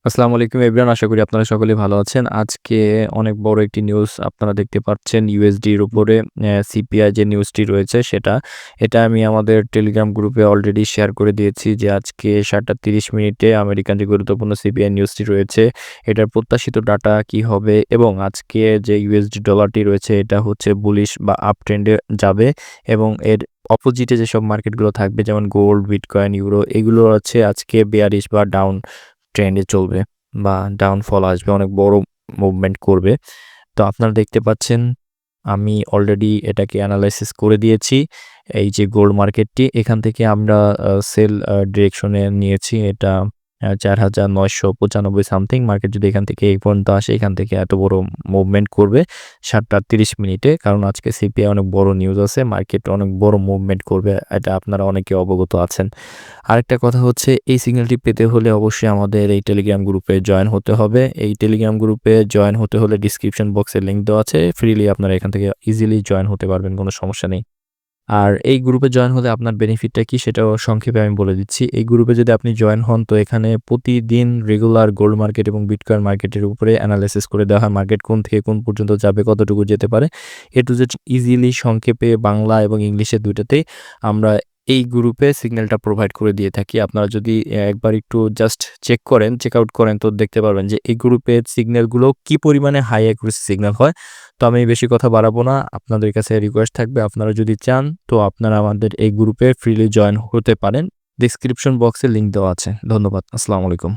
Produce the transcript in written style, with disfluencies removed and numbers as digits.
আসসালামু আলাইকুম এভরিওয়ান। আশা করি আপনারা সকলেই ভালো আছেন। আজকে অনেক বড় একটি নিউজ আপনারা দেখতে পাচ্ছেন ইউএসডির উপরে সিপিআই যে নিউজটি রয়েছে এটা আমি আমাদের টেলিগ্রাম গ্রুপে অলরেডি শেয়ার করে দিয়েছি যে আজকে 7:30 আমেরিকান যে গুরুত্বপূর্ণ সিপিআই নিউজটি রয়েছে এটার প্রত্যাশিত ডাটা কি হবে এবং আজকে যে ইউএসডি ডলারটি রয়েছে এটা হচ্ছে বুলিশ বা আপ ট্রেন্ডে যাবে এবং এর অপোজিটে যেসব মার্কেটগুলো থাকবে যেমন গোল্ড, বিটকয়েন, ইউরো এগুলো আছে আজকে বেয়ারিশ বা ডাউন ট্রেন্ডে চলবে বা ডাউনফল আসবে, অনেক বড় মুভমেন্ট করবে। তো আপনারা দেখতে পাচ্ছেন আমি অলরেডি এটাকে এনালাইসিস করে দিয়েছি। এই যে গোল্ড মার্কেটটি এখান থেকে আমরা সেল ডিরেকশনে নিয়েছি এটা ৪,৯৯৫ সামথিং। মার্কেট যদি এখান থেকে এই পর্যন্ত আসে এখান থেকে এত বড় মুভমেন্ট করবে 7:30 কারণ আজকে সিপিআই অনেক বড় নিউজ আছে, মার্কেট অনেক বড় মুভমেন্ট করবে, এটা আপনারা অনেকে অবগত আছেন। আরেকটা কথা হচ্ছে এই সিগন্যালটি পেতে হলে অবশ্যই আমাদের এই টেলিগ্রাম গ্রুপে জয়েন হতে হবে। এই টেলিগ্রাম গ্রুপে জয়েন হতে হলে ডিসক্রিপশন বক্সে লিঙ্ক দেওয়া আছে, ফ্রিলি আপনারা এখান থেকে ইজিলি জয়েন হতে পারবেন, কোনো সমস্যা নেই। আর এই গ্রুপে জয়েন হলে আপনার বেনিফিটটা কি সেটাও সংক্ষেপে আমি বলে দিচ্ছি। এই গ্রুপে যদি আপনি জয়েন হন তো এখানে প্রতিদিন রেগুলার গোল্ড মার্কেট এবং বিটকয়েন মার্কেটের উপরে অ্যানালাইসিস করে দেওয়া হয়, মার্কেট কোন থেকে কোন পর্যন্ত যাবে, কতটুকু যেতে পারে, এ টু জেড ইজিলি সংক্ষেপে বাংলা এবং ইংলিশে দুইটাতেই আমরা এই গ্রুপে সিগন্যালটা প্রোভাইড করে দিয়ে থাকি। আপনারা যদি একবার একটু জাস্ট চেক আউট করেন তো দেখতে পারবেন যে এই গ্রুপের সিগন্যালগুলো কি পরিমাণে হাই অ্যাকুরেসি সিগন্যাল হয়। তো আমি বেশি কথা বাড়াবো না, আপনাদের কাছে রিকোয়েস্ট থাকবে আপনারা যদি চান তো আপনারা আমাদের এই গ্রুপে ফ্রিলি জয়েন হতে পারেন। ডিসক্রিপশন বক্সে লিঙ্ক দেওয়া আছে। ধন্যবাদ। আসসালামু আলাইকুম।